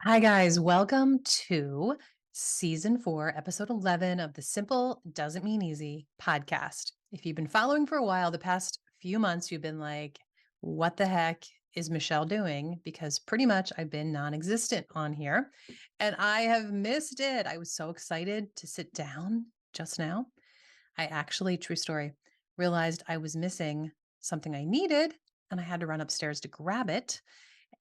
Hi, guys. Welcome to season 4, episode 11 of the Simple Doesn't Mean Easy podcast. If you've been following for a while, the past few months, you've been like, what the heck is Michelle doing? Because pretty much I've been non existent on here and I have missed it. I was so excited to sit down just now. I actually, true story, realized I was missing something I needed and I had to run upstairs to grab it.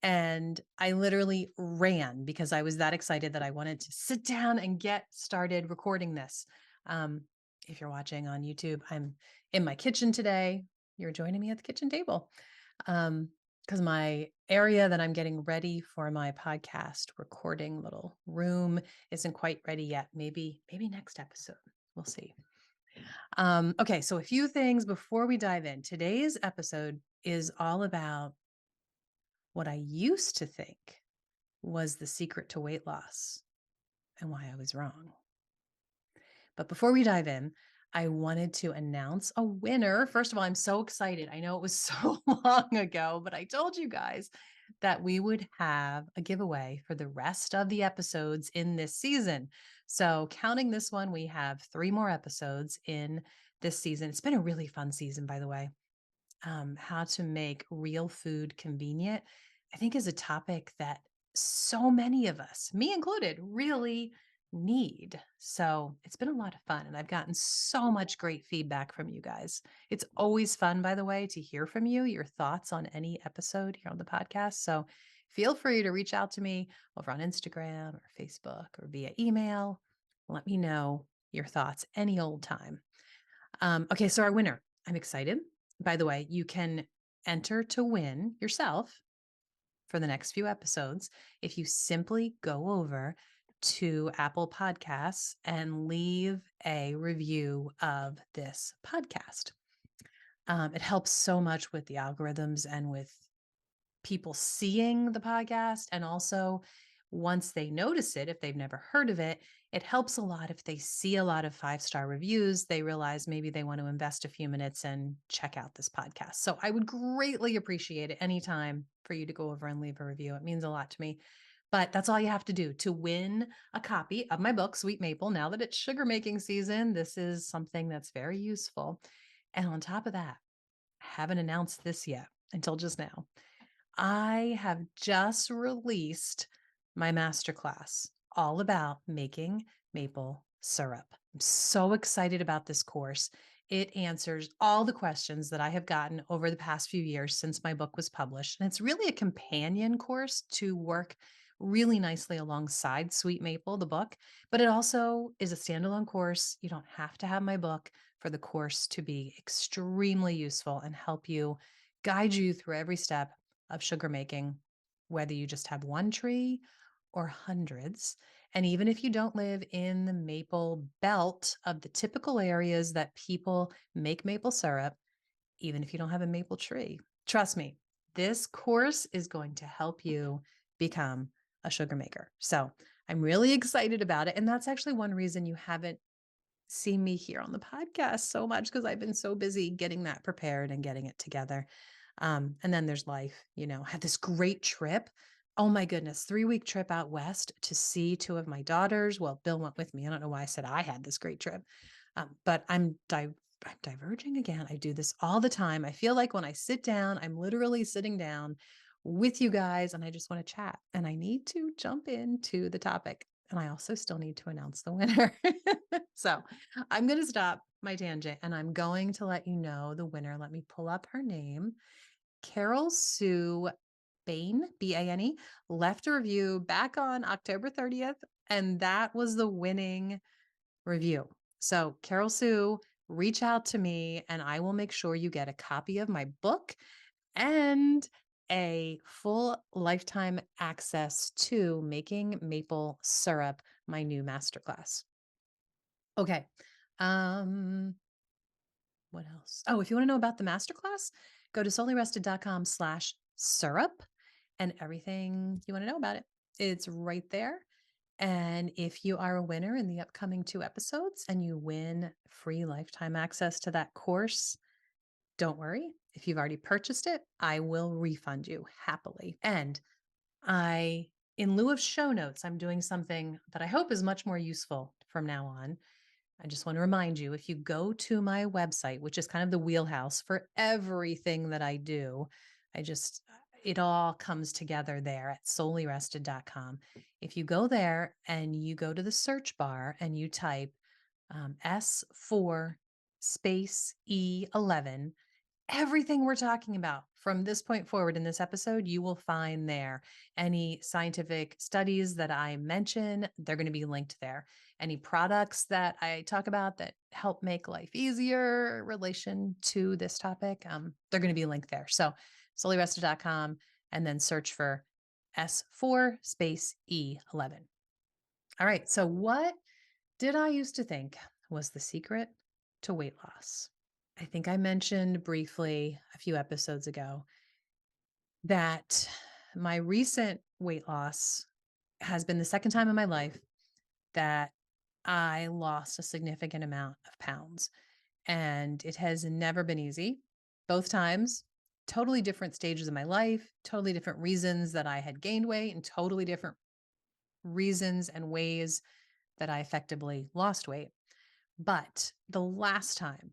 And I literally ran because I was that excited that I wanted to sit down and get started recording this. Um, if you're watching on YouTube, I'm in my kitchen today. You're joining me at the kitchen table because my area that I'm getting ready for my podcast recording little room isn't quite ready yet. Maybe next episode. We'll see. Okay, so a few things before we dive in. Today's episode is all about what I used to think was the secret to weight loss and why I was wrong. But before we dive in, I wanted to announce a winner. First of all, I'm so excited. I know it was so long ago, but I told you guys that we would have a giveaway for the rest of the episodes in this season. So, counting this one, we have 3 more episodes in this season. It's been a really fun season, by the way. How to make real food convenient, I think is a topic that so many of us, me included, really need. So it's been a lot of fun. And I've gotten so much great feedback from you guys. It's always fun, by the way, to hear from you, your thoughts on any episode here on the podcast. So feel free to reach out to me over on Instagram or Facebook or via email. Let me know your thoughts any old time. Okay, so our winner, I'm excited. By the way, you can enter to win yourself for the next few episodes if you simply go over to Apple Podcasts and leave a review of this podcast. It helps so much with the algorithms and with people seeing the podcast. And also, once they notice it, if they've never heard of it, it helps a lot if they see a lot of 5-star reviews. They realize maybe they want to invest a few minutes and check out this podcast. So I would greatly appreciate it anytime for you to go over and leave a review. It means a lot to me. But that's all you have to do to win a copy of my book, Sweet Maple. Now that it's sugar making season, this is something that's very useful. And on top of that, I haven't announced this yet until just now. I have just released my masterclass all about making maple syrup. I'm so excited about this course. It answers all the questions that I have gotten over the past few years since my book was published. And it's really a companion course to work really nicely alongside Sweet Maple, the book, but it also is a standalone course. You don't have to have my book for the course to be extremely useful and help you guide you through every step of sugar making, whether you just have one tree or hundreds. And even if you don't live in the maple belt of the typical areas that people make maple syrup, even if you don't have a maple tree, trust me, this course is going to help you become a sugar maker. So I'm really excited about it. And that's actually one reason you haven't seen me here on the podcast so much because I've been so busy getting that prepared and getting it together. And then there's life, I had this great trip. Oh my goodness, 3-week trip out west to see 2 of my daughters. Well, Bill went with me. I don't know why I said I had this great trip. But I'm diverging again. I do this all the time. I feel like when I sit down, I'm literally sitting down with you guys and I just want to chat and I need to jump into the topic. And I also still need to announce the winner. So I'm going to stop my tangent and I'm going to let you know the winner. Let me pull up her name. Carol Sue Bane, Bane, left a review back on October 30th, and that was the winning review. So, Carol Sue, reach out to me, and I will make sure you get a copy of my book and a full lifetime access to making maple syrup, my new masterclass. Okay. Um, what else? Oh, if you want to know about the masterclass, go to soullyrested.com/syrup and everything you want to know about it. It's right there. And if you are a winner in the upcoming 2 episodes and you win free lifetime access to that course, don't worry. If you've already purchased it, I will refund you happily. And I in lieu of show notes, I'm doing something that I hope is much more useful from now on. I just want to remind you, if you go to my website, which is kind of the wheelhouse for everything that I do, I just, it all comes together there at soulyrested.com. If you go there and you go to the search bar and you type S4 space E11, everything we're talking about from this point forward in this episode, you will find there. Any scientific studies that I mention, they're going to be linked there. Any products that I talk about that help make life easier in relation to this topic, they're going to be linked there. So soulyrested.com and then search for S4 space E11. All right. So what did I used to think was the secret to weight loss? I think I mentioned briefly a few episodes ago that my recent weight loss has been the second time in my life that I lost a significant amount of pounds. And it has never been easy. Both times, totally different stages of my life, totally different reasons that I had gained weight, and totally different reasons and ways that I effectively lost weight. But the last time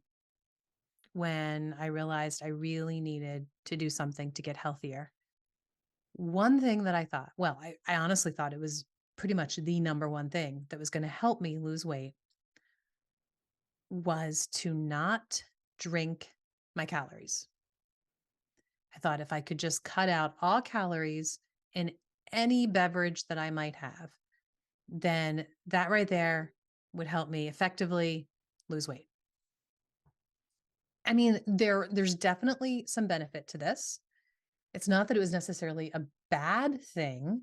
when I realized I really needed to do something to get healthier, one thing that I thought, well, I honestly thought it was pretty much the number one thing that was going to help me lose weight was to not drink my calories. I thought if I could just cut out all calories in any beverage that I might have, then that right there would help me effectively lose weight. I mean, there's definitely some benefit to this. It's not that it was necessarily a bad thing,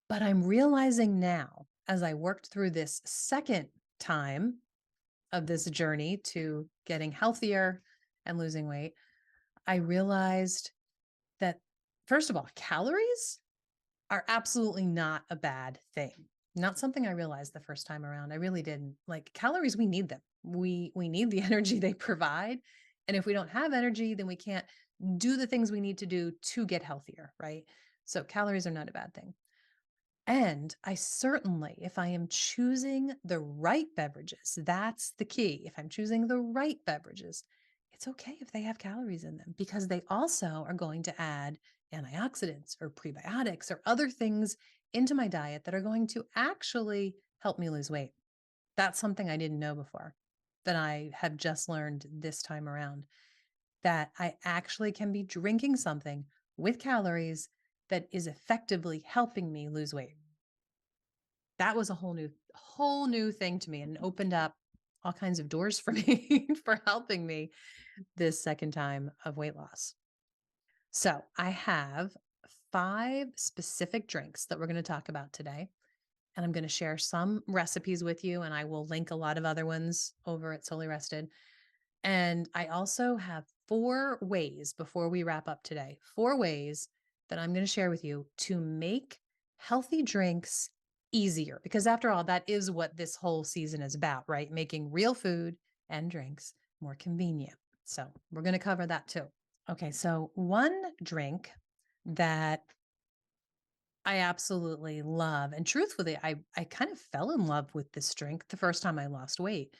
but I'm realizing now as I worked through this second time of this journey to getting healthier and losing weight, I realized that, first of all, calories are absolutely not a bad thing. Not something I realized the first time around. I really didn't. Like calories, we need them. We need the energy they provide. And if we don't have energy, then we can't do the things we need to do to get healthier, right? So calories are not a bad thing. And I certainly, if I am choosing the right beverages, that's the key. If I'm choosing the right beverages, it's okay if they have calories in them because they also are going to add antioxidants or prebiotics or other things into my diet that are going to actually help me lose weight. That's something I didn't know before that I have just learned this time around, that I actually can be drinking something with calories that is effectively helping me lose weight. That was a whole new thing to me and opened up all kinds of doors for me for helping me this second time of weight loss. So, I have 5 specific drinks that we're going to talk about today, and I'm going to share some recipes with you, and I will link a lot of other ones over at Solely Rested. And I also have 4 ways before we wrap up today, 4 ways that I'm going to share with you to make healthy drinks easier. Because after all, that is what this whole season is about, right? Making real food and drinks more convenient. So we're going to cover that too. Okay. So one drink that I absolutely love, and truthfully, I kind of fell in love with this drink the first time I lost weight.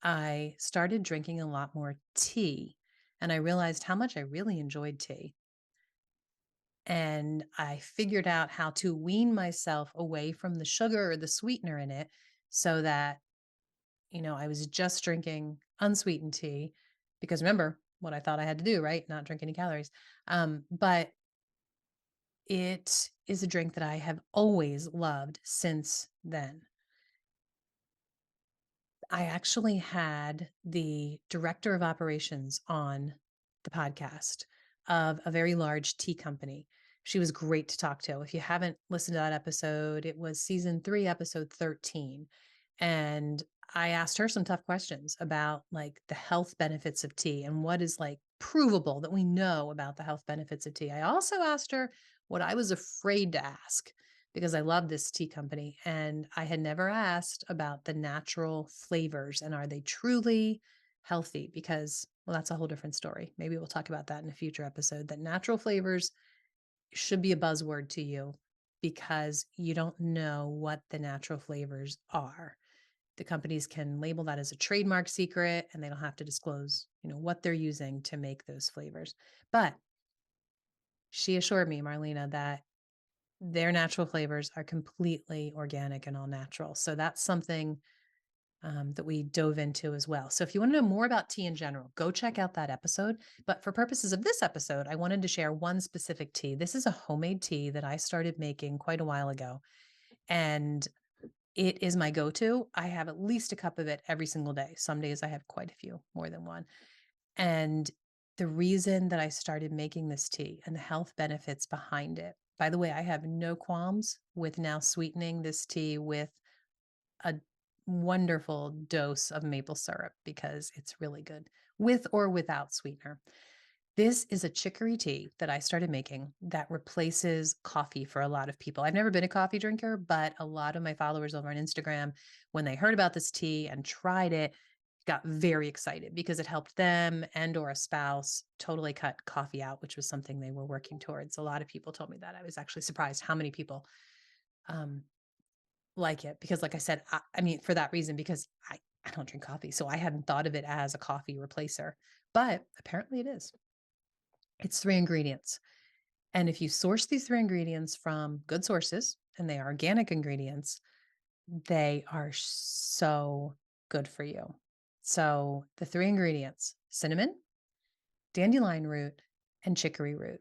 I started drinking a lot more tea, and I realized how much I really enjoyed tea. And I figured out how to wean myself away from the sugar or the sweetener in it so that, I was just drinking unsweetened tea because remember what I thought I had to do, right? Not drink any calories. But it is a drink that I have always loved since then. I actually had the director of operations on the podcast of a very large tea company. She was great to talk to. If you haven't listened to that episode, it was season 3, episode 13. And I asked her some tough questions about like the health benefits of tea and what is like provable that we know about the health benefits of tea. I also asked her what I was afraid to ask because I love this tea company and I had never asked about the natural flavors and are they truly healthy? Because, well, that's a whole different story. Maybe we'll talk about that in a future episode, that natural flavors should be a buzzword to you. because you don't know what the natural flavors are. The companies can label that as a trademark secret and they don't have to disclose, what they're using to make those flavors. But she assured me, Marlena, that their natural flavors are completely organic and all natural. So that's something that we dove into as well. So if you want to know more about tea in general, go check out that episode. But for purposes of this episode, I wanted to share one specific tea. This is a homemade tea that I started making quite a while ago. And it is my go-to. I have at least a cup of it every single day. Some days I have quite a few, more than one. And the reason that I started making this tea and the health benefits behind it. By the way, I have no qualms with now sweetening this tea with a wonderful dose of maple syrup because it's really good with or without sweetener. This is a chicory tea that I started making that replaces coffee for a lot of people. I've never been a coffee drinker, but a lot of my followers over on Instagram, when they heard about this tea and tried it, got very excited because it helped them and or a spouse totally cut coffee out, which was something they were working towards. A lot of people told me that. I was actually surprised how many people um, like it because, like I said, I mean, for that reason, because I don't drink coffee. So I hadn't thought of it as a coffee replacer, but apparently it is. It's three ingredients. And if you source these three ingredients from good sources and they are organic ingredients, they are so good for you. So the three ingredients: cinnamon, dandelion root, and chicory root.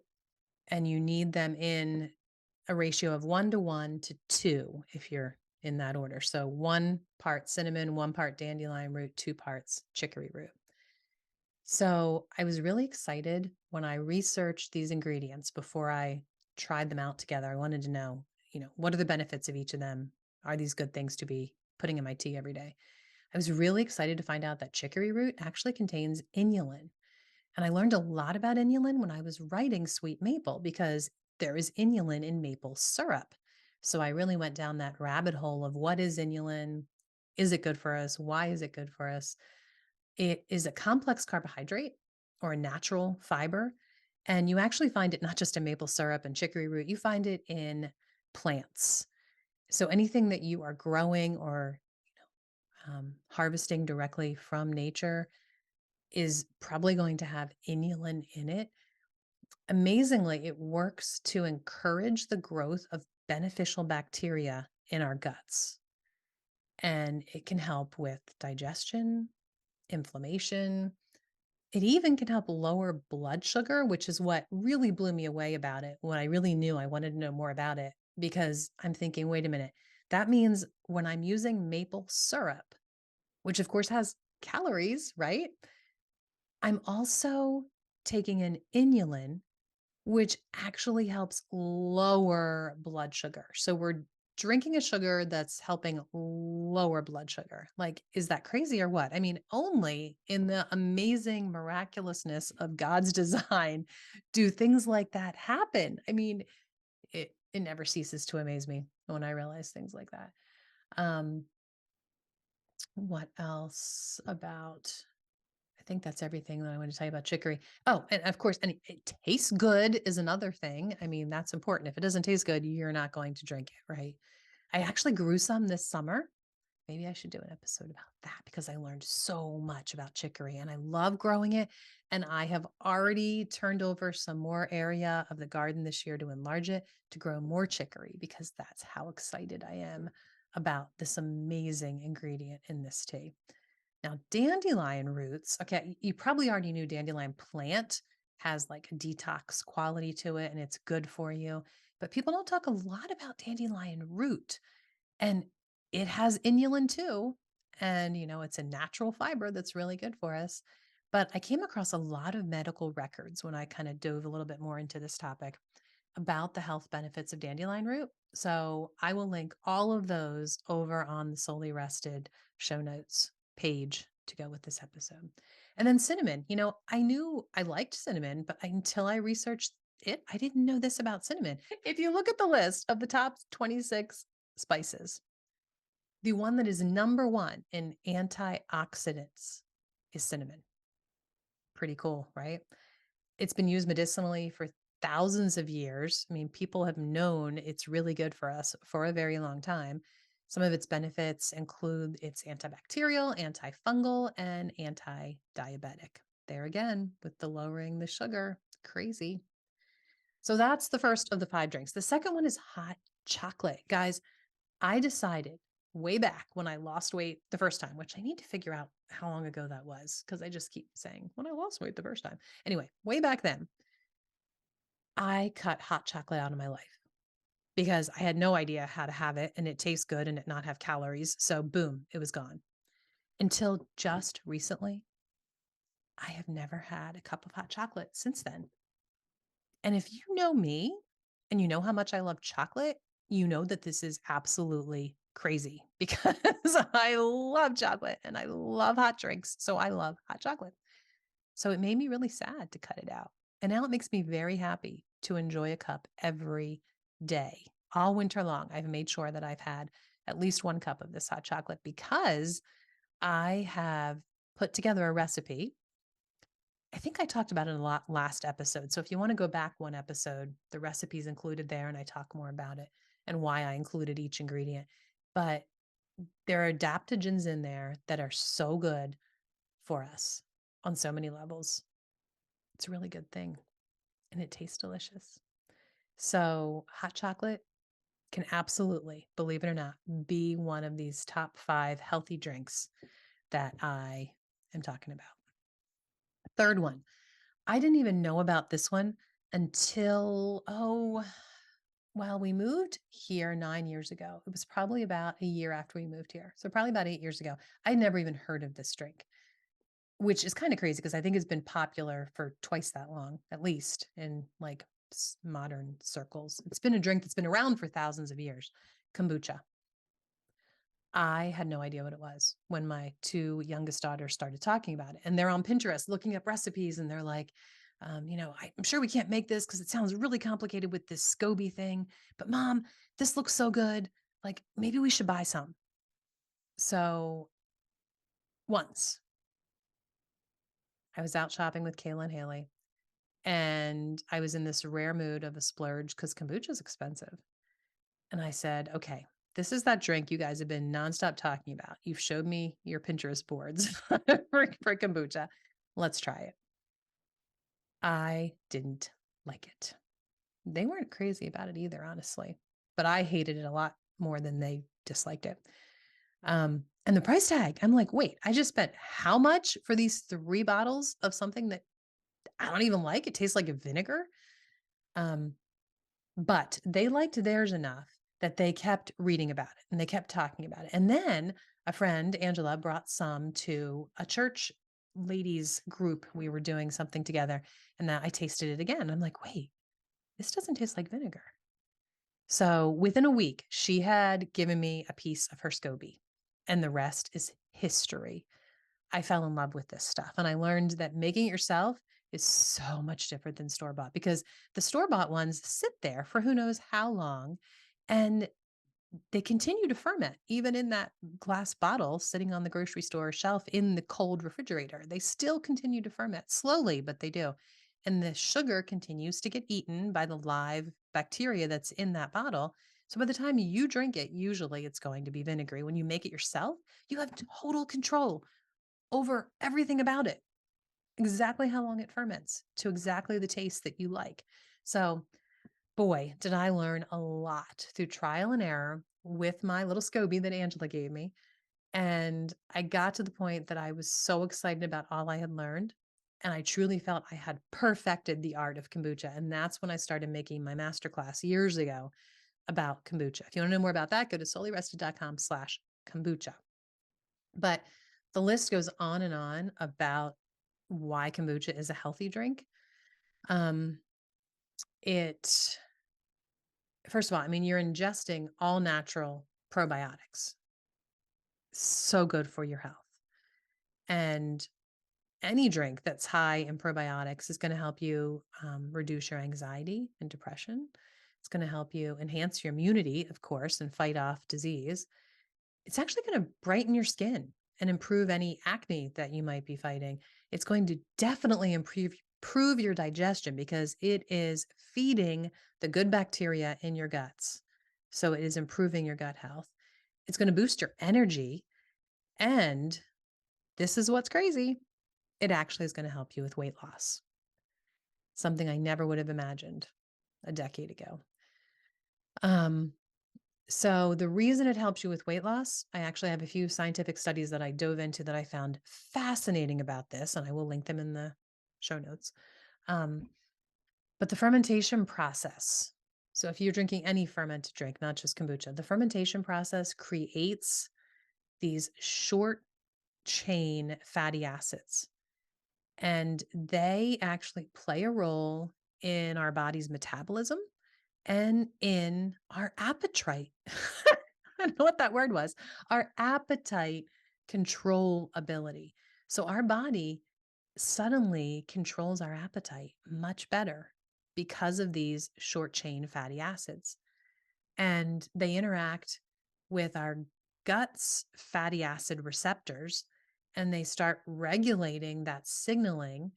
And you need them in a ratio of 1 to 2 if you're in that order. So 1 part cinnamon, 1 part dandelion root, 2 parts chicory root. So I was really excited when I researched these ingredients before I tried them out together. I wanted to know, what are the benefits of each of them? Are these good things to be putting in my tea every day? I was really excited to find out that chicory root actually contains inulin. And I learned a lot about inulin when I was writing Sweet Maple because there is inulin in maple syrup. So I really went down that rabbit hole of what is inulin? Is it good for us? Why is it good for us? It is a complex carbohydrate or a natural fiber. And you actually find it not just in maple syrup and chicory root, you find it in plants. So anything that you are growing or harvesting directly from nature is probably going to have inulin in it. Amazingly, it works to encourage the growth of beneficial bacteria in our guts. And it can help with digestion, inflammation. It even can help lower blood sugar, which is what really blew me away about it. When I really knew I wanted to know more about it, because I'm thinking, wait a minute, that means when I'm using maple syrup, which of course has calories, right? I'm also taking an inulin, which actually helps lower blood sugar. So we're drinking a sugar that's helping lower blood sugar. Like, is that crazy or what? I mean, only in the amazing miraculousness of God's design do things like that happen. I mean, it never ceases to amaze me when I realize things like that. Um, what else about I think that's everything that I want to tell you about chicory. Oh, and of course, and it tastes good is another thing. I mean, that's important. If it doesn't taste good, you're not going to drink it, right? I actually grew some this summer. Maybe I should do an episode about that because I learned so much about chicory and I love growing it. And I have already turned over some more area of the garden this year to enlarge it to grow more chicory because that's how excited I am about this amazing ingredient in this tea. Now, dandelion roots, okay, you probably already knew dandelion plant has like a detox quality to it and it's good for you. But people don't talk a lot about dandelion root. And it has inulin too. And, it's a natural fiber that's really good for us. But I came across a lot of medical records when I kind of dove a little bit more into this topic about the health benefits of dandelion root. So I will link all of those over on the Solely Rested show notes page to go with this episode. And then cinnamon, I knew I liked cinnamon, but until I researched it, I didn't know this about cinnamon. If you look at the list of the top 26 spices, the one that is number one in antioxidants is cinnamon. Pretty cool, right? It's been used medicinally for thousands of years. I mean, people have known it's really good for us for a very long time. Some of its benefits include it's antibacterial, antifungal, and anti-diabetic. There again, with the lowering the sugar, crazy. So that's the first of the 5 drinks. The second one is hot chocolate. Guys, I decided way back when I lost weight the first time, which I need to figure out how long ago that was because I just keep saying when I lost weight the first time. Anyway, way back then, I cut hot chocolate out of my life because I had no idea how to have it and it tastes good and it not have calories. So boom, it was gone. Until just recently, I have never had a cup of hot chocolate since then. And if you know me and you know how much I love chocolate, you know that this is absolutely crazy because I love chocolate and I love hot drinks. So I love hot chocolate. So it made me really sad to cut it out. And now it makes me very happy to enjoy a cup every day. All winter long, I've made sure that I've had at least 1 cup of this hot chocolate because I have put together a recipe. I think I talked about it a lot last episode. So if you want to go back 1 episode, the recipe's included there and I talk more about it and why I included each ingredient. But there are adaptogens in there that are so good for us on so many levels. It's a really good thing and it tastes delicious. So hot chocolate can absolutely, believe it or not, be one of these top 5 healthy drinks that I am talking about. Third one, I didn't even know about this one until, well, we moved here 9 years ago. It was probably about a year after we moved here. So probably about 8 years ago. I'd never even heard of this drink, which is kind of crazy because I think it's been popular for twice that long, at least in like modern circles. It's been a drink that's been around for thousands of years. Kombucha. I had no idea what it was when my 2 youngest daughters started talking about it. And they're on Pinterest looking up recipes and they're like, I'm sure we can't make this because it sounds really complicated with this SCOBY thing. But mom, this looks so good. Like maybe we should buy some. So once I was out shopping with Kayla and Haley and I was in this rare mood of a splurge because kombucha is expensive. And I said, okay, this is that drink you guys have been nonstop talking about. You've showed me your Pinterest boards for kombucha. Let's try it. I didn't like it. They weren't crazy about it either, honestly, but I hated it a lot more than they disliked it. And the price tag, I'm like, wait, I just spent how much for these 3 bottles of something that I don't even like? It tastes like a vinegar. Um, But they liked theirs enough that they kept reading about it and they kept talking about it. And then a friend, Angela, brought some to a church ladies group. We were doing something together and that I tasted it again. I'm like, wait, this doesn't taste like vinegar. So within a week, she had given me a piece of her SCOBY and the rest is history. I fell in love with this stuff. And I learned that making it yourself is so much different than store bought because the store bought ones sit there for who knows how long and they continue to ferment, even in that glass bottle sitting on the grocery store shelf in the cold refrigerator. They still continue to ferment slowly, but they do. And the sugar continues to get eaten by the live bacteria that's in that bottle. So by the time you drink it, usually it's going to be vinegary. When you make it yourself, you have total control over everything about it, exactly how long it ferments to exactly the taste that you like. So, boy, did I learn a lot through trial and error with my little SCOBY that Angela gave me. And I got to the point that I was so excited about all I had learned. And I truly felt I had perfected the art of kombucha. And that's when I started making my masterclass years ago about kombucha. If you want to know more about that, go to soullyrested.com/kombucha. But the list goes on and on about why kombucha is a healthy drink. Um, it First of all, I mean, you're ingesting all natural probiotics. So good for your health. And any drink that's high in probiotics is going to help you reduce your anxiety and depression. It's going to help you enhance your immunity, of course, and fight off disease. It's actually going to brighten your skin and improve any acne that you might be fighting. It's going to definitely improve your digestion because it is feeding the good bacteria in your guts. So it is improving your gut health. It's going to boost your energy. And this is what's crazy. It actually is going to help you with weight loss, something I never would have imagined a decade ago. So the reason it helps you with weight loss, I actually have a few scientific studies that I dove into that I found fascinating about this, and I will link them in the show notes. But the fermentation process. So if you're drinking any fermented drink, not just kombucha, the fermentation process creates these short chain fatty acids, and they actually play a role in our body's metabolism and in our appetite. I don't know what that word was. Our appetite control ability. So our body suddenly controls our appetite much better because of these short chain fatty acids. And they interact with our gut's fatty acid receptors and they start regulating that signaling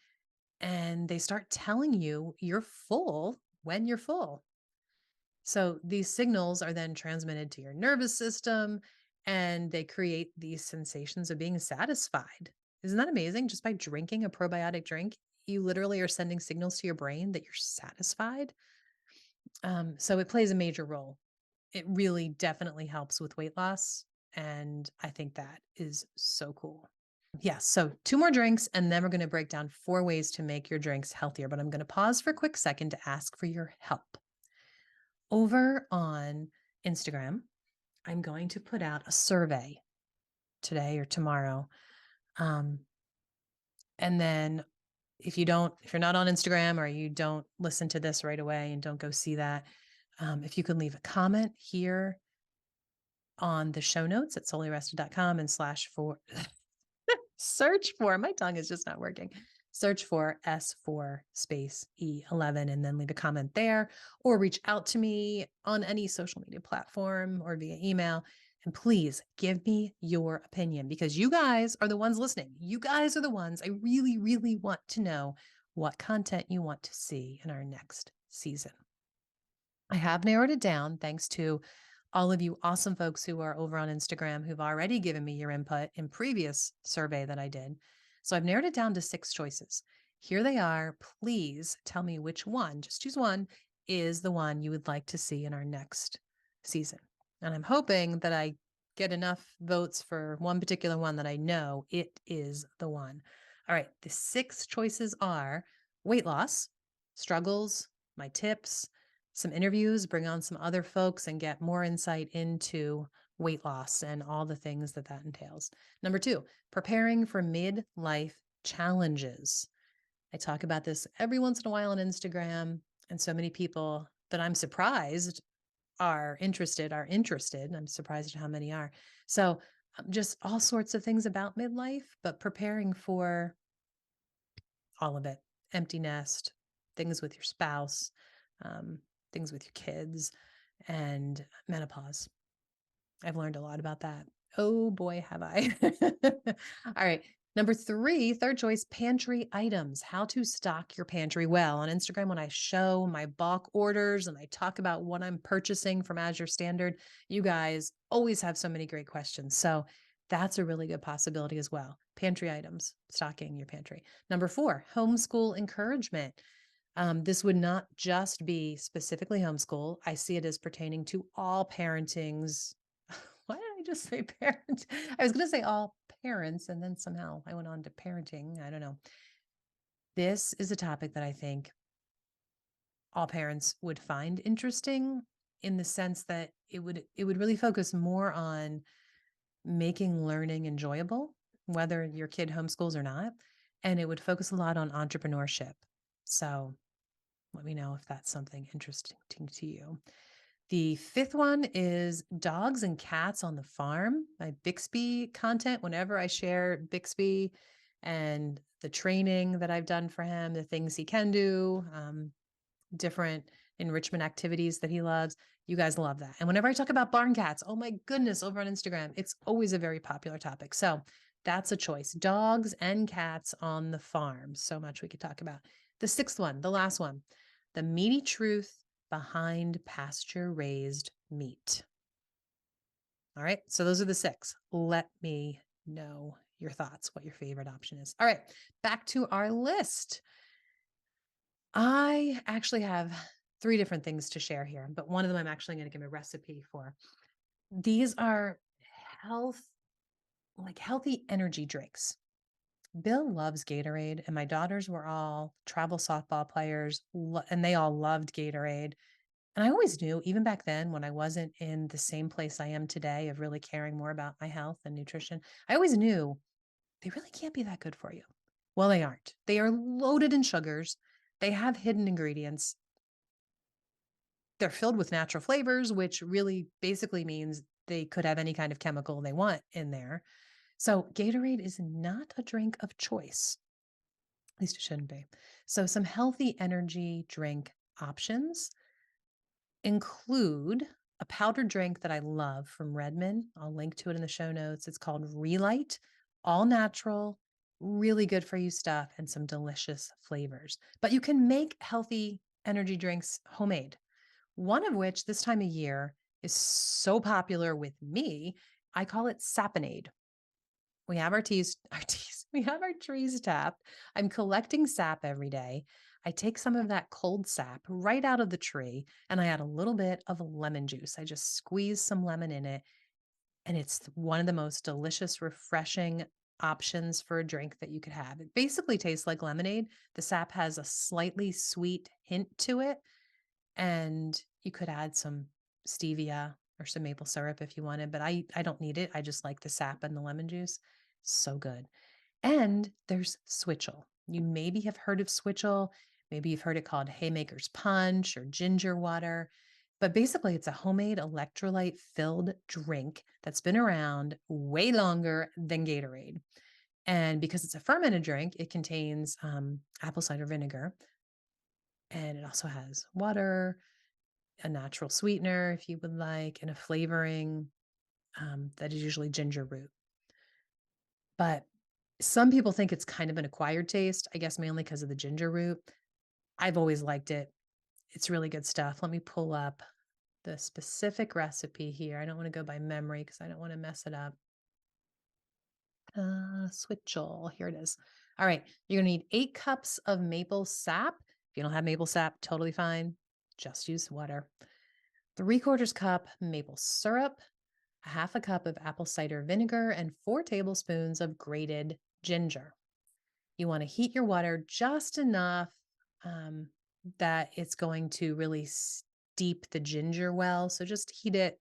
and they start telling you you're full when you're full. So these signals are then transmitted to your nervous system and they create these sensations of being satisfied. Isn't that amazing? Just by drinking a probiotic drink, you literally are sending signals to your brain that you're satisfied. So it plays a major role. It really definitely helps with weight loss. And I think that is so cool. Yeah. So 2 more drinks, and then we're going to break down 4 ways to make your drinks healthier. But I'm going to pause for a quick second to ask for your help. Over on Instagram, I'm going to put out a survey today or tomorrow. And then if you're not on Instagram or you don't listen to this right away and don't go see that, if you could leave a comment here on the show notes at soullyrested.com and search for, my tongue is just not working. Search for S4 space E11 and then leave a comment there or reach out to me on any social media platform or via email. And please give me your opinion because you guys are the ones listening. You guys are the ones I really, really want to know what content you want to see in our next season. I have narrowed it down thanks to all of you awesome folks who are over on Instagram who've already given me your input in previous survey that I did. So I've narrowed it down to 6 choices. Here they are. Please tell me which one, just choose one, is the one you would like to see in our next season. And I'm hoping that I get enough votes for one particular one that I know it is the one. All right, the 6 choices are weight loss, struggles, my tips, some interviews, bring on some other folks and get more insight into weight loss and all the things that that entails. Number 2, preparing for midlife challenges. I talk about this every once in a while on Instagram, and so many people that I'm surprised are interested. I'm surprised at how many are. So just all sorts of things about midlife, but preparing for all of it. Empty nest, things with your spouse, things with your kids, and menopause. I've learned a lot about that. Oh boy, have I. All right. Number 3, third choice, pantry items. How to stock your pantry well. On Instagram, when I show my bulk orders and I talk about what I'm purchasing from Azure Standard, you guys always have so many great questions. So that's a really good possibility as well. Pantry items, stocking your pantry. Number 4, homeschool encouragement. This would not just be specifically homeschool. I see it as pertaining to all parenting's. Why did I just say parent? I was going to say all parents, and then somehow I went on to parenting. I don't know. This is a topic that I think all parents would find interesting in the sense that it would really focus more on making learning enjoyable, whether your kid homeschools or not, and it would focus a lot on entrepreneurship. So let me know if that's something interesting to you. The 5th one is dogs and cats on the farm. My Bixby content, whenever I share Bixby and the training that I've done for him, the things he can do, different enrichment activities that he loves, you guys love that. And whenever I talk about barn cats, oh my goodness, over on Instagram, it's always a very popular topic. So that's a choice. Dogs and cats on the farm. So much we could talk about. The sixth one, the last one, the meaty truth behind pasture raised meat. All right. So those are the six. Let me know your thoughts, what your favorite option is. All right. Back to our list. I actually have three different things to share here, but one of them I'm actually going to give a recipe for. These are health, like healthy energy drinks. Bill loves Gatorade, and my daughters were all travel softball players, and they all loved Gatorade. And I always knew, even back then, when I wasn't in the same place I am today of really caring more about my health and nutrition, I always knew they really can't be that good for you. Well, they aren't. They are loaded in sugars. They have hidden ingredients. They're filled with natural flavors, which really basically means they could have any kind of chemical they want in there. So Gatorade is not a drink of choice. At least it shouldn't be. So some healthy energy drink options include a powdered drink that I love from Redmond. I'll link to it in the show notes. It's called Relight, all natural, really good for you stuff, and some delicious flavors. But you can make healthy energy drinks homemade. One of which this time of year is so popular with me, I call it Saponade. We have we have our trees tapped. I'm collecting sap every day. I take some of that cold sap right out of the tree and I add a little bit of lemon juice. I just squeeze some lemon in it, and it's one of the most delicious, refreshing options for a drink that you could have. It basically tastes like lemonade. The sap has a slightly sweet hint to it, and you could add some stevia or some maple syrup if you wanted, but I don't need it. I just like the sap and the lemon juice. So good. And there's Switchel. You maybe have heard of Switchel. Maybe you've heard it called Haymaker's Punch or Ginger Water. But basically, it's a homemade electrolyte filled drink that's been around way longer than Gatorade. And because it's a fermented drink, it contains apple cider vinegar, and it also has water, a natural sweetener if you would like, and a flavoring that is usually ginger root. But some people think it's kind of an acquired taste, I guess mainly because of the ginger root. I've always liked it. It's really good stuff. Let me pull up the specific recipe here. I don't want to go by memory because I don't want to mess it up. Switchel. Here it is. All right. You're going to need 8 cups of maple sap. If you don't have maple sap, totally fine. Just use water. 3/4 cup maple syrup, a half a cup of apple cider vinegar, and 4 tablespoons of grated ginger. You want to heat your water just enough that it's going to really steep the ginger well. So just heat it,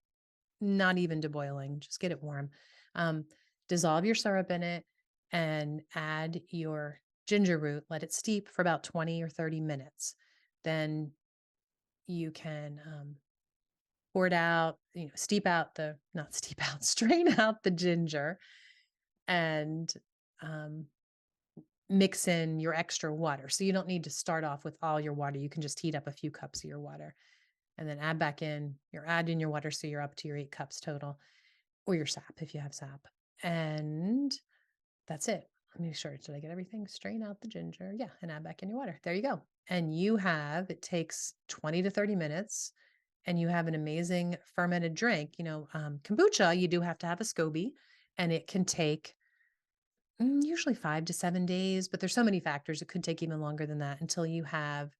not even to boiling, just get it warm. Um, Dissolve your syrup in it and add your ginger root. Let it steep for about 20 or 30 minutes. Then you can pour it out, steep out the, not steep out, strain out the ginger and mix in your extra water. So you don't need to start off with all your water. You can just heat up a few cups of your water and then add back in, you're adding your water. So you're up to your 8 cups total, or your sap if you have sap. And that's it. Let me make sure. Did I get everything? Strain out the ginger. Yeah. And add back in your water. There you go. And it takes 20 to 30 minutes and you have an amazing fermented drink. Kombucha, you do have to have a SCOBY, and it can take usually 5 to 7 days, but there's so many factors. It could take even longer than that until you have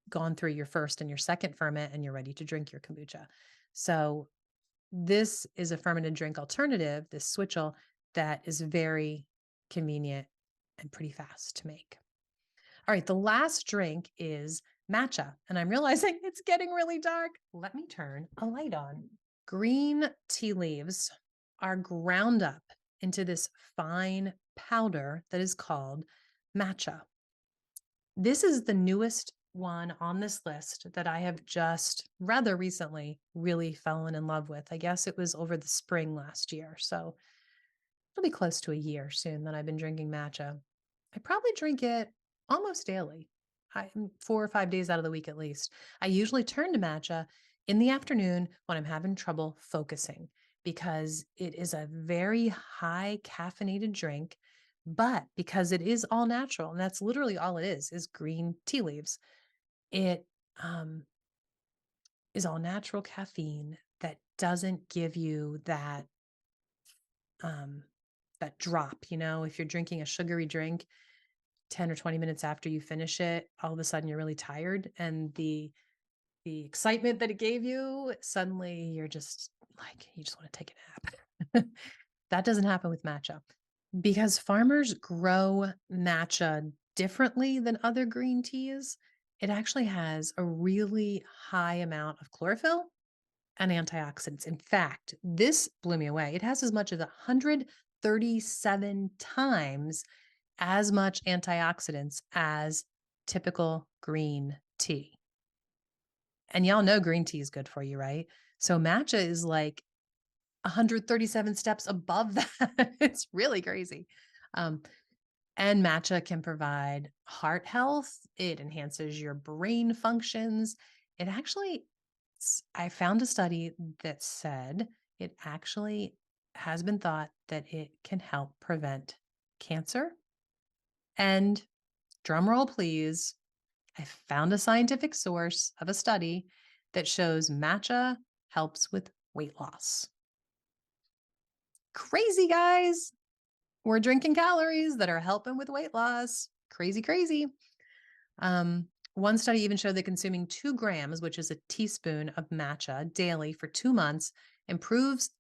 gone through your first and your second ferment and you're ready to drink your kombucha. So this is a fermented drink alternative, this Switchel, that is very convenient and pretty fast to make. All right, the last drink is matcha, and I'm realizing it's getting really dark. Let me turn a light on. Green tea leaves are ground up into this fine powder that is called matcha. This is the newest one on this list that I have just rather recently really fallen in love with. I guess it was over the spring last year. So it'll be close to a year soon that I've been drinking matcha. I probably drink it almost daily, 4 or 5 days out of the week at least. I usually turn to matcha in the afternoon when I'm having trouble focusing because it is a very high caffeinated drink But because it is all natural, and that's literally all it is green tea leaves, it um, is all natural caffeine that doesn't give you um, that drop. If you're drinking a sugary drink 10 or 20 minutes after you finish it, all of a sudden you're really tired, and the excitement that it gave you, suddenly you're just like, you just want to take a nap. That doesn't happen with matcha. Because farmers grow matcha differently than other green teas, it actually has a really high amount of chlorophyll and antioxidants. In fact, this blew me away. It has as much as 137 times as much antioxidants as typical green tea. And y'all know green tea is good for you, right? So matcha is like 137 steps above that. It's really crazy. Um, and matcha can provide heart health. It enhances your brain functions. It actually, I found a study that said it actually has been thought that it can help prevent cancer. And drum roll, please, I found a scientific source of a study that shows matcha helps with weight loss. Crazy, guys. We're drinking calories that are helping with weight loss. Crazy, crazy. One study even showed that consuming 2 grams, which is a teaspoon of matcha daily for 2 months, improves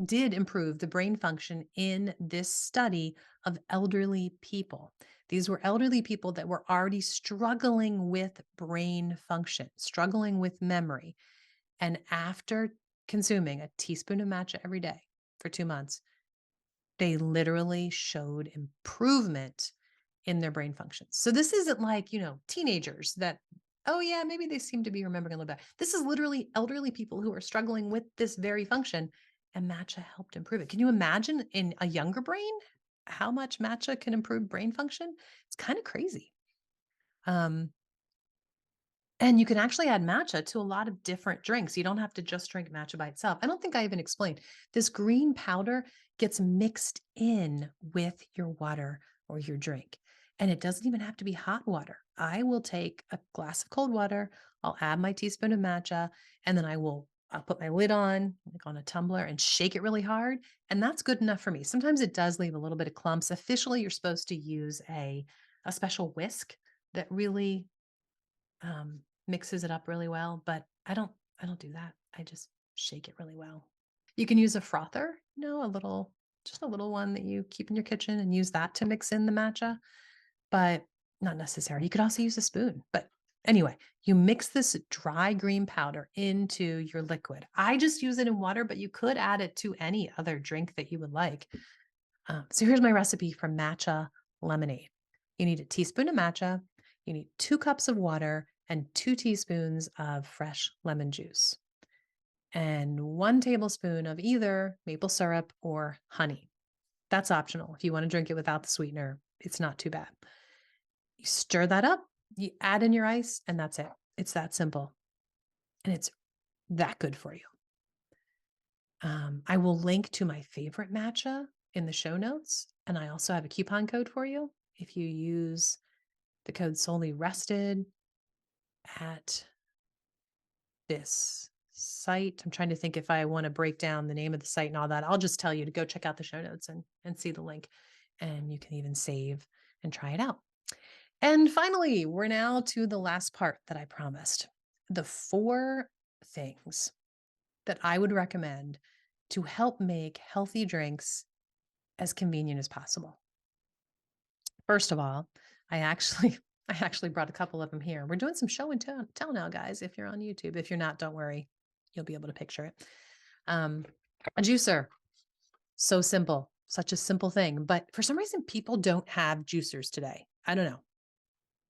did improve the brain function in this study of elderly people. These were elderly people that were already struggling with brain function, struggling with memory. And after consuming a teaspoon of matcha every day for 2 months, they literally showed improvement in their brain functions. So this isn't like, teenagers that, oh yeah, maybe they seem to be remembering a little bit. This is literally elderly people who are struggling with this very function, and matcha helped improve it. Can you imagine in a younger brain how much matcha can improve brain function? It's kind of crazy. Um, and you can actually add matcha to a lot of different drinks. You don't have to just drink matcha by itself. I don't think I even explained. This green powder gets mixed in with your water or your drink. And it doesn't even have to be hot water. I will take a glass of cold water, I'll add my teaspoon of matcha, and then I'll put my lid on, like on a tumbler, and shake it really hard. And that's good enough for me. Sometimes it does leave a little bit of clumps. Officially, you're supposed to use a special whisk that really mixes it up really well, but I don't do that. I just shake it really well. You can use a frother, just a little one that you keep in your kitchen and use that to mix in the matcha, but not necessary. You could also use a spoon. But anyway, you mix this dry green powder into your liquid. I just use it in water, but you could add it to any other drink that you would like. So here's my recipe for matcha lemonade. You need a teaspoon of matcha, you need 2 cups of water, and 2 teaspoons of fresh lemon juice, and 1 tablespoon of either maple syrup or honey. That's optional. If you want to drink it without the sweetener, it's not too bad. You stir that up, you add in your ice, and that's it. It's that simple. And it's that good for you. I will link to my favorite matcha in the show notes. And I also have a coupon code for you. If you use the code solely rested at this site, I'm trying to think if I want to break down the name of the site and all that. I'll just tell you to go check out the show notes and see the link. And you can even save and try it out. And finally, we're now to the last part that I promised, the 4 things that I would recommend to help make healthy drinks as convenient as possible. First of all, I actually I actually brought a couple of them here. We're doing some show and tell now, guys, if you're on YouTube. If you're not, don't worry. You'll be able to picture it. Um, a juicer. So simple. Such a simple thing. But for some reason, people don't have juicers today. I don't know.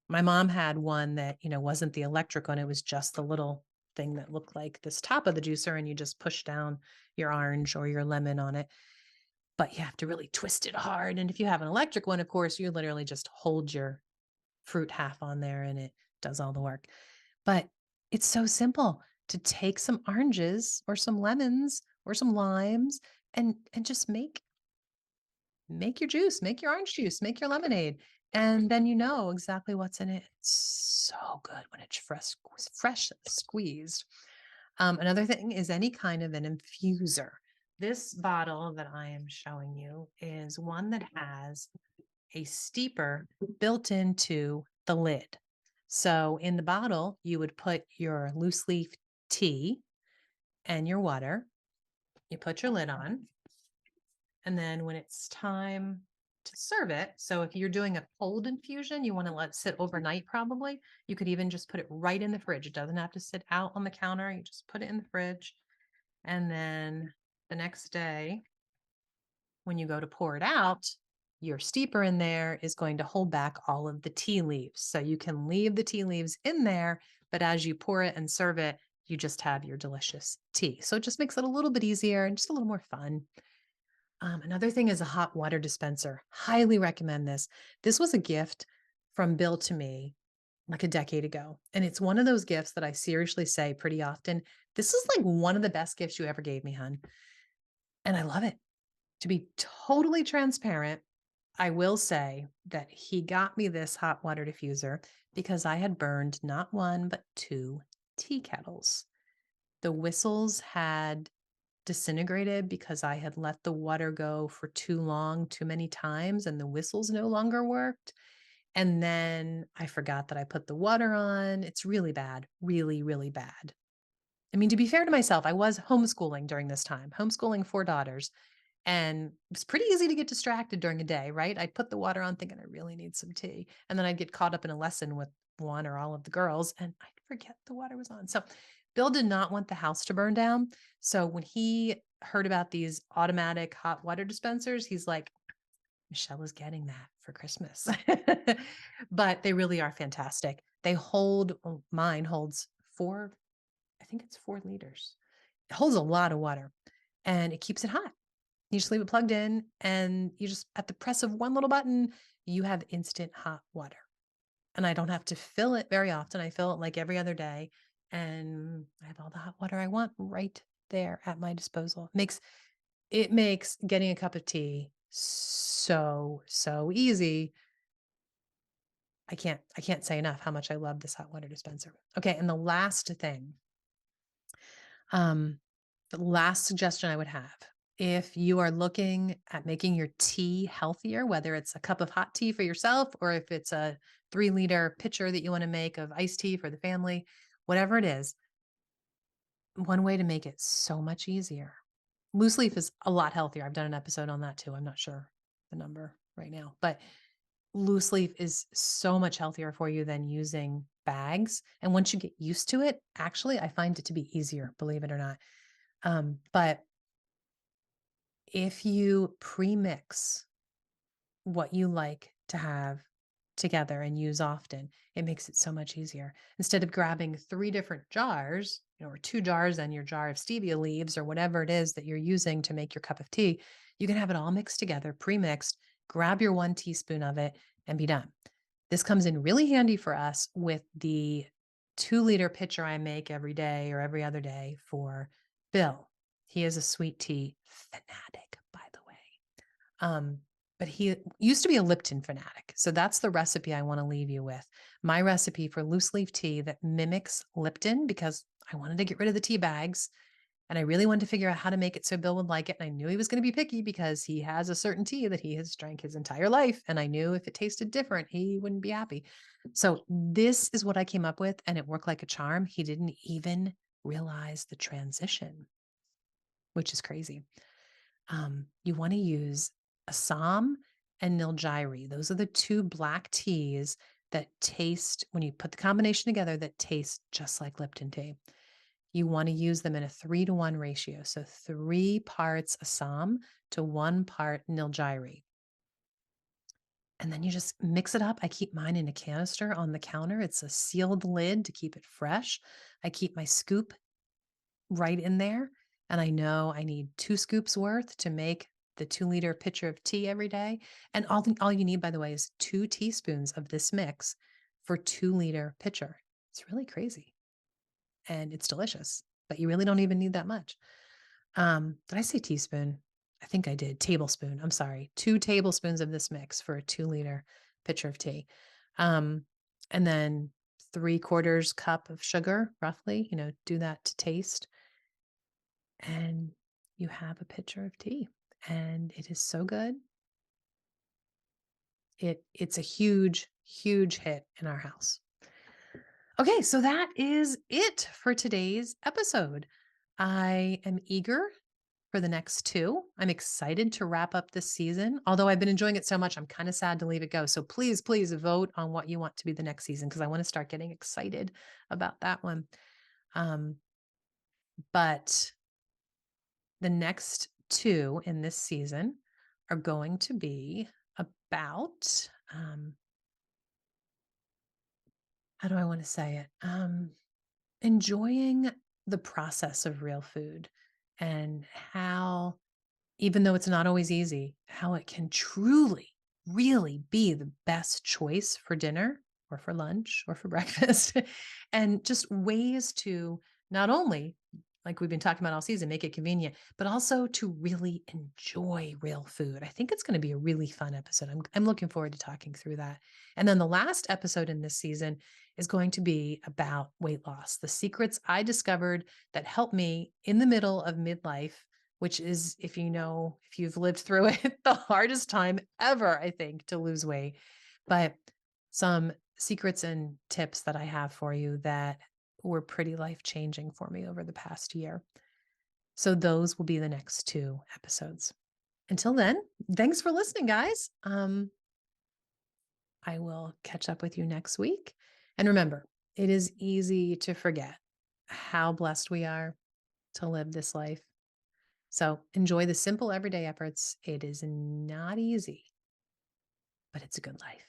My mom had one that, wasn't the electric one. It was just the little thing that looked like this top of the juicer, and you just push down your orange or your lemon on it. But you have to really twist it hard. And if you have an electric one, of course, you literally just hold your fruit half on there and it does all the work. But it's so simple to take some oranges or some lemons or some limes and just make make your juice, make your orange juice, make your lemonade. And then you know exactly what's in it. It's so good when it's fresh squeezed. Another thing is any kind of an infuser. This bottle that I am showing you is one that has a steeper built into the lid. So in the bottle, you would put your loose leaf tea and your water. You put your lid on. And then when it's time to serve it, so if you're doing a cold infusion, you want to let it sit overnight probably. You could even just put it right in the fridge. It doesn't have to sit out on the counter. You just put it in the fridge. And then the next day, when you go to pour it out, your steeper in there is going to hold back all of the tea leaves. So you can leave the tea leaves in there, but as you pour it and serve it, you just have your delicious tea. So it just makes it a little bit easier and just a little more fun. Another thing is a hot water dispenser. Highly recommend this. This was a gift from Bill to me like a decade ago. And it's one of those gifts that I seriously say pretty often. This is like one of the best gifts you ever gave me, hun. And I love it. To be totally transparent, I will say that he got me this hot water diffuser because I had burned not one, but two tea kettles. The whistles had disintegrated because I had let the water go for too long, too many times, and the whistles no longer worked. And then I forgot that I put the water on. It's really bad, really, really bad. I mean, to be fair to myself, I was homeschooling during this time, homeschooling four daughters. And it's pretty easy to get distracted during a day, right? I'd put the water on thinking I really need some tea. And then I'd get caught up in a lesson with one or all of the girls and I'd forget the water was on. So Bill did not want the house to burn down. So when he heard about these automatic hot water dispensers, he's like, Michelle is getting that for Christmas. But they really are fantastic. They hold, mine holds four, I think it's 4 liters. It holds a lot of water and it keeps it hot. You just leave it plugged in and you just, at the press of one little button, you have instant hot water. And I don't have to fill it very often. I fill it like every other day and I have all the hot water I want right there at my disposal. It makes getting a cup of tea so easy. I can't say enough how much I love this hot water dispenser. Okay, and um the last suggestion I would have, if you are looking at making your tea healthier, whether it's a cup of hot tea for yourself or if it's a 3-liter pitcher that you want to make of iced tea for the family, whatever it is, one way to make it so much easier. Loose leaf is a lot healthier. I've done an episode on that too. I'm not sure the number right now, but loose leaf is so much healthier for you than using bags. And once you get used to it, actually, I find it to be easier, believe it or not. But if you pre-mix what you like to have together and use often, it makes it so much easier. Instead of grabbing 3 different jars, or 2 jars and your jar of stevia leaves or whatever it is that you're using to make your cup of tea, you can have it all mixed together, pre-mixed, grab your 1 teaspoon of it and be done. This comes in really handy for us with the 2-liter pitcher I make every day or every other day for Bill. He is a sweet tea fanatic, by the way. But he used to be a Lipton fanatic. So that's the recipe I want to leave you with. My recipe for loose leaf tea that mimics Lipton because I wanted to get rid of the tea bags and I really wanted to figure out how to make it so Bill would like it. And I knew he was going to be picky because he has a certain tea that he has drank his entire life. And I knew if it tasted different, he wouldn't be happy. So this is what I came up with, and it worked like a charm. He didn't even realize the transition, which is crazy. You want to use Assam and Nilgiri. Those are the 2 black teas that taste, when you put the combination together, that taste just like Lipton tea. You want to use them in a 3-to-1 ratio. So 3 parts Assam to 1 part Nilgiri. And then you just mix it up. I keep mine in a canister on the counter. It's a sealed lid to keep it fresh. I keep my scoop right in there. And I know I need 2 scoops worth to make the 2-liter pitcher of tea every day. And all you need, by the way, is 2 teaspoons of this mix for 2-liter pitcher. It's really crazy. And it's delicious, but you really don't even need that much. Did I say teaspoon? I think I did tablespoon. I'm sorry, 2 tablespoons of this mix for a 2-liter pitcher of tea. Um, and then 3/4 cup of sugar, roughly, do that to taste. And you have a pitcher of tea. And it is so good. It's a huge, huge hit in our house. Okay, so that is it for today's episode. I am eager for the next 2. I'm excited to wrap up this season. Although I've been enjoying it so much, I'm kind of sad to leave it go. So please, please vote on what you want to be the next season because I want to start getting excited about that one. Um, but the next 2 in this season are going to be about how do I want to say it? Enjoying the process of real food and how, even though it's not always easy, how it can truly, really be the best choice for dinner or for lunch or for breakfast. And just ways to not only, like we've been talking about all season, make it convenient, but also to really enjoy real food. I think it's going to be a really fun episode. I'm looking forward to talking through that. And then the last episode in this season is going to be about weight loss, the secrets I discovered that helped me in the middle of midlife, which is, if you've lived through it, the hardest time ever, I think, to lose weight. But some secrets and tips that I have for you that were pretty life changing for me over the past year. So those will be the next 2 episodes. Until then, thanks for listening, guys. I will catch up with you next week. And remember, it is easy to forget how blessed we are to live this life. So enjoy the simple everyday efforts. It is not easy, but it's a good life.